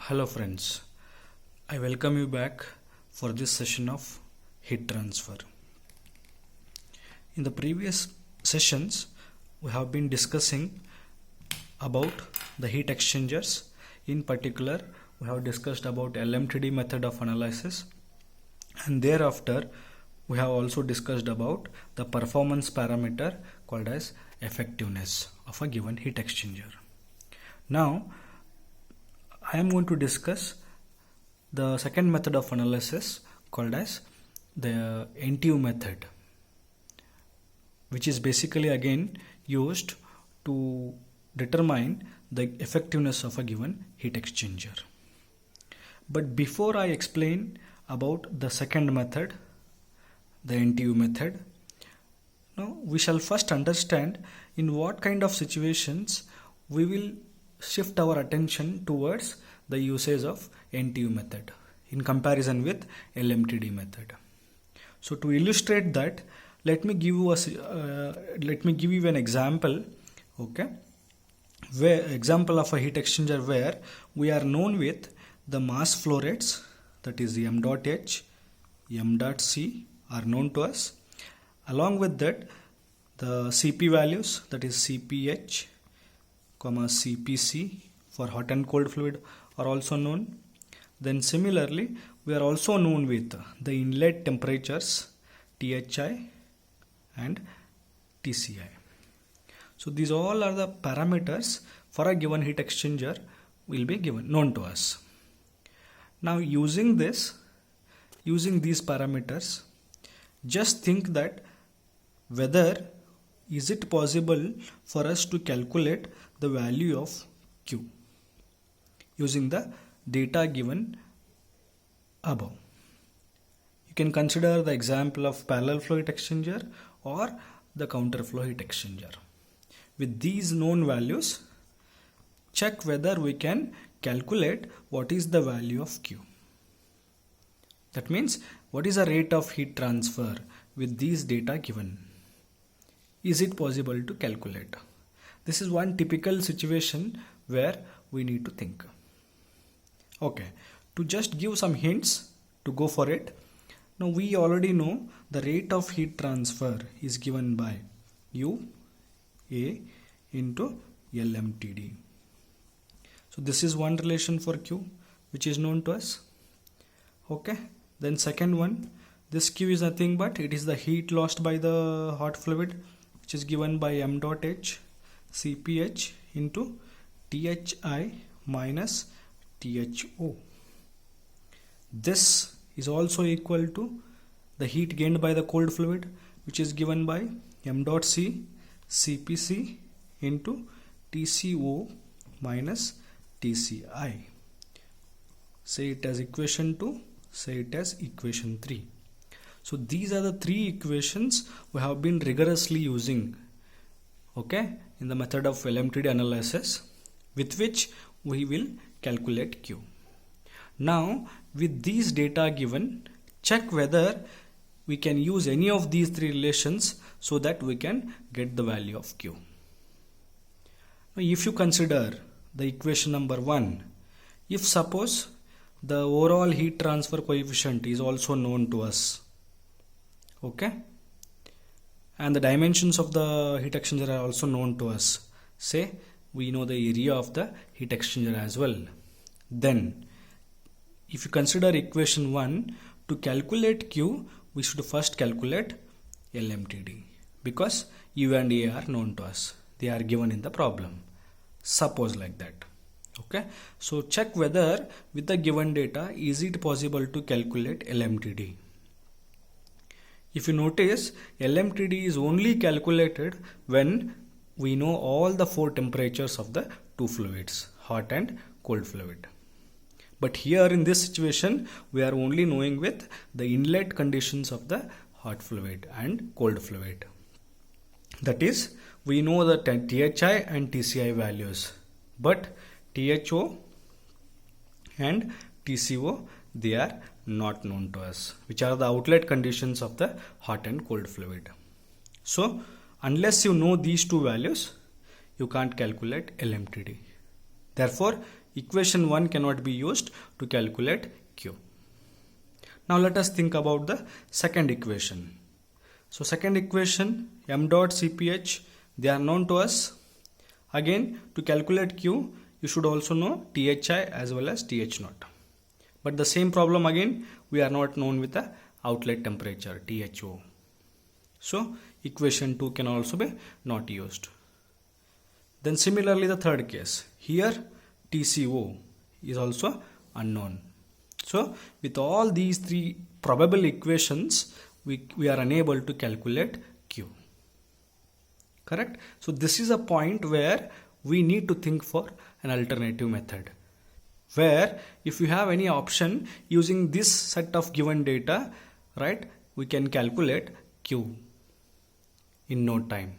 Hello friends, I welcome you back for this session of heat transfer. In the previous sessions, we have been discussing about the heat exchangers. In particular, we have discussed about LMTD method of analysis, and thereafter we have also discussed about the performance parameter called as effectiveness of a given heat exchanger. Now I am going to discuss the second method of analysis called as the NTU method, which is basically again used to determine the effectiveness of a given heat exchanger. But before I explain about the second method, the NTU method, now we shall first understand in what kind of situations we will shift our attention towards the usage of NTU method in comparison with LMTD method. So to illustrate that, let me give you an example. Okay, where example of a heat exchanger where we are known with the mass flow rates, that is m dot h, m dot c are known to us. Along with that, the Cp values, that is Cph, Cpc for hot and cold fluid are also known. Then similarly, we are also known with the inlet temperatures Thi and Tci. So these all are the parameters for a given heat exchanger will be known to us. Now using these parameters, just think that whether is it possible for us to calculate the value of Q using the data given above. You can consider the example of parallel flow heat exchanger or the counter flow heat exchanger. With these known values, check whether we can calculate what is the value of Q. That means what is the rate of heat transfer with these data given. Is it possible to calculate? This is one typical situation where we need to think. Okay, to just give some hints to go for it. Now we already know the rate of heat transfer is given by U A into LMTD. So this is one relation for Q which is known to us. Okay, then second one, this Q is nothing but it is the heat lost by the hot fluid, which is given by m dot h Cph into Thi minus Tho. This is also equal to the heat gained by the cold fluid, which is given by m dot c Cpc into Tco minus Tci. Say it as equation 2, say it as equation 3. So these are the three equations we have been rigorously using, okay, in the method of LMTD analysis, with which we will calculate Q. Now with these data given, check whether we can use any of these three relations so that we can get the value of Q. Now if you consider the equation number 1, if suppose the overall heat transfer coefficient is also known to us, okay, and the dimensions of the heat exchanger are also known to us, say we know the area of the heat exchanger as well, then if you consider equation 1, to calculate Q we should first calculate LMTD, because U and A are known to us, they are given in the problem, suppose like that. Okay, so check whether with the given data is it possible to calculate LMTD. If you notice, LMTD is only calculated when we know all the four temperatures of the two fluids, hot and cold fluid. But here in this situation, we are only knowing with the inlet conditions of the hot fluid and cold fluid. That is, we know the Thi and Tci values, but Tho and Tco, they are not known to us, which are the outlet conditions of the hot and cold fluid. So unless you know these two values, you can't calculate LMTD. Therefore, equation 1 cannot be used to calculate Q. Now let us think about the second equation. So second equation, m dot Cph, they are known to us. Again, to calculate Q, you should also know Thi as well as Th naught. But the same problem again, we are not known with the outlet temperature, Tho. So equation 2 can also be not used. Then similarly the third case, here Tco is also unknown. So with all these three probable equations, we are unable to calculate Q. Correct? So this is a point where we need to think for an alternative method, where if you have any option using this set of given data, right, we can calculate Q in no time.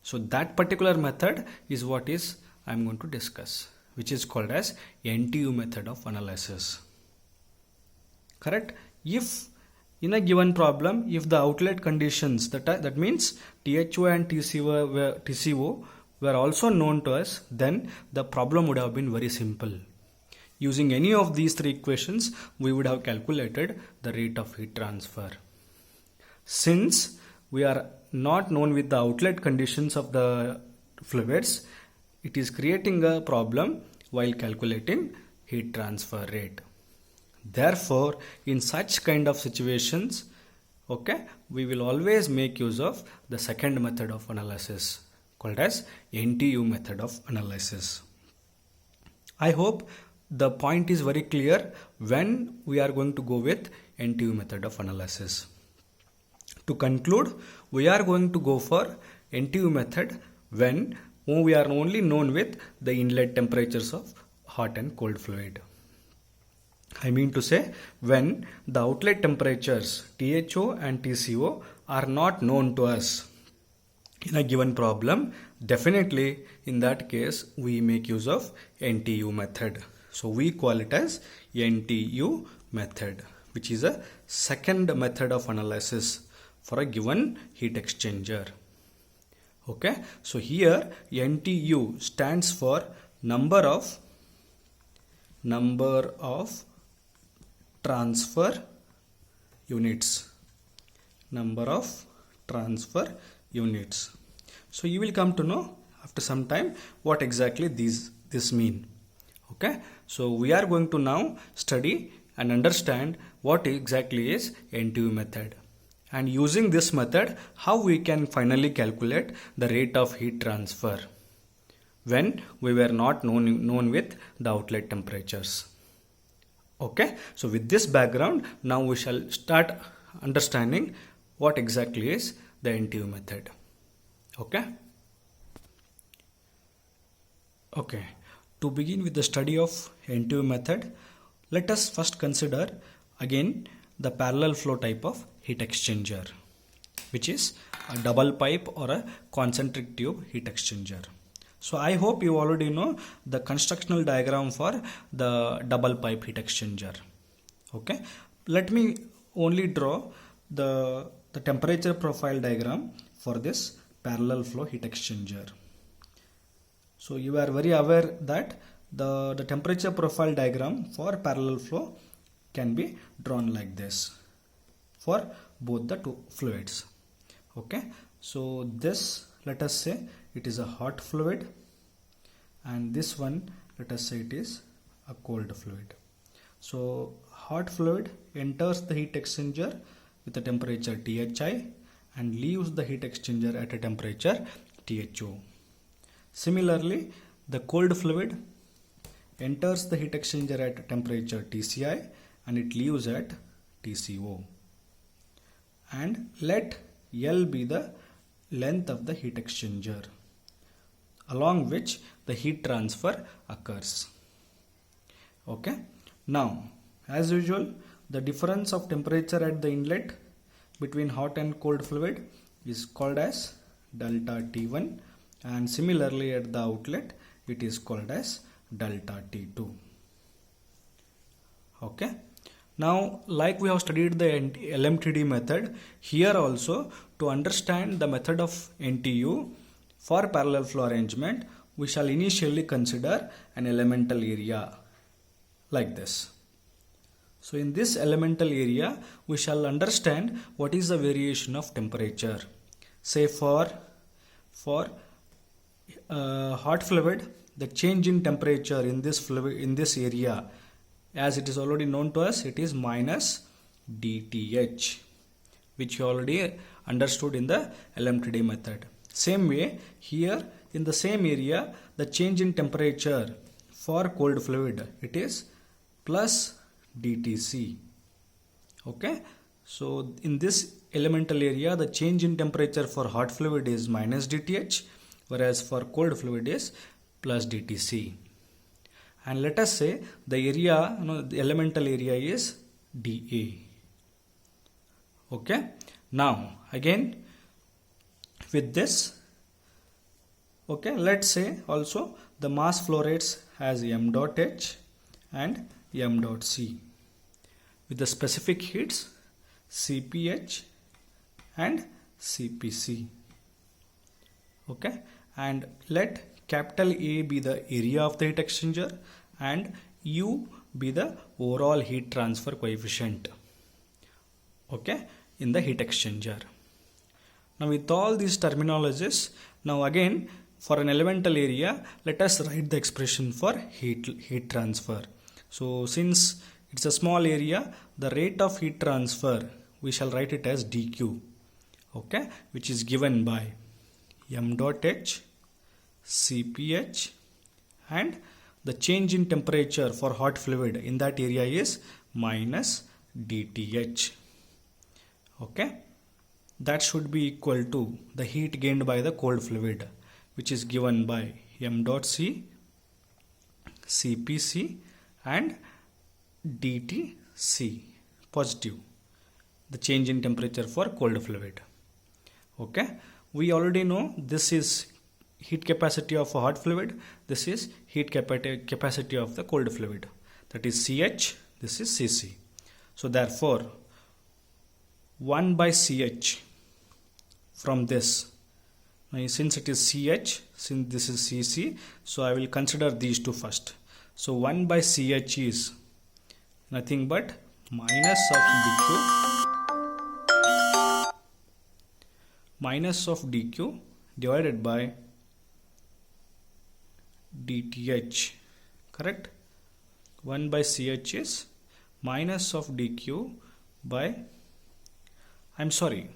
So that particular method is what is I am going to discuss, which is called as NTU method of analysis. Correct? If in a given problem, if the outlet conditions, that means Tho and Tco were also known to us, then the problem would have been very simple. Using any of these three equations, we would have calculated the rate of heat transfer. Since we are not known with the outlet conditions of the fluids, it is creating a problem while calculating heat transfer rate. Therefore, in such kind of situations, okay, we will always make use of the second method of analysis called as NTU method of analysis. I hope the point is very clear when we are going to go with NTU method of analysis. To conclude, we are going to go for NTU method when we are only known with the inlet temperatures of hot and cold fluid. I mean to say, when the outlet temperatures Tho and Tco are not known to us in a given problem, definitely in that case we make use of NTU method. So we call it as NTU method, which is a second method of analysis for a given heat exchanger. Okay, so here NTU stands for number of transfer units. Number of transfer units. So you will come to know after some time what exactly this mean. Okay, so we are going to now study and understand what exactly is NTU method, and using this method how we can finally calculate the rate of heat transfer when we were not known with the outlet temperatures. Okay, so with this background, now we shall start understanding what exactly is the NTU method. Okay. Okay, to begin with the study of NTU method, let us first consider again the parallel flow type of heat exchanger, which is a double pipe or a concentric tube heat exchanger. So I hope you already know the constructional diagram for the double pipe heat exchanger. Okay, let me only draw the temperature profile diagram for this parallel flow heat exchanger. So you are very aware that the temperature profile diagram for parallel flow can be drawn like this for both the two fluids. Okay, so this, let us say it is a hot fluid, and this one, let us say it is a cold fluid. So hot fluid enters the heat exchanger with a temperature Thi and leaves the heat exchanger at a temperature Tho. Similarly, the cold fluid enters the heat exchanger at a temperature Tci and it leaves at Tco. And let L be the length of the heat exchanger along which the heat transfer occurs. Okay, now as usual, the difference of temperature at the inlet between hot and cold fluid is called as delta T1, and similarly at the outlet it is called as delta T2. Okay, now like we have studied the LMTD method, here also to understand the method of NTU for parallel flow arrangement, we shall initially consider an elemental area like this. So in this elemental area, we shall understand what is the variation of temperature. Say for hot fluid, the change in temperature in this fluid, in this area, as it is already known to us, it is minus dTh, which you already understood in the LMTD method. Same way here in the same area, the change in temperature for cold fluid, it is plus dTc. Okay, so in this elemental area, the change in temperature for hot fluid is minus dTh, whereas for cold fluid is plus dTc. And let us say the area, the elemental area is dA. Okay, now again with this, okay, let's say also the mass flow rates as m dot h and m dot c with the specific heats Cph and Cpc. Okay, and let capital A be the area of the heat exchanger and U be the overall heat transfer coefficient, okay, in the heat exchanger. Now with all these terminologies, now again for an elemental area, let us write the expression for heat transfer. So since it's a small area, the rate of heat transfer, we shall write it as dQ, okay, which is given by m dot h, Cph, and the change in temperature for hot fluid in that area is minus dTh. Okay, that should be equal to the heat gained by the cold fluid, which is given by m dot c, Cpc, and dTc positive, the change in temperature for cold fluid. Okay, we already know this is heat capacity of a hot fluid, this is heat capacity of the cold fluid, that is Ch, this is Cc. So therefore 1 by Ch from this, now since it is Ch, since this is Cc, so I will consider these two first. So 1 by Ch is nothing but minus of dQ divided by dTh, correct? 1 by Ch is minus of dQ by, I'm sorry,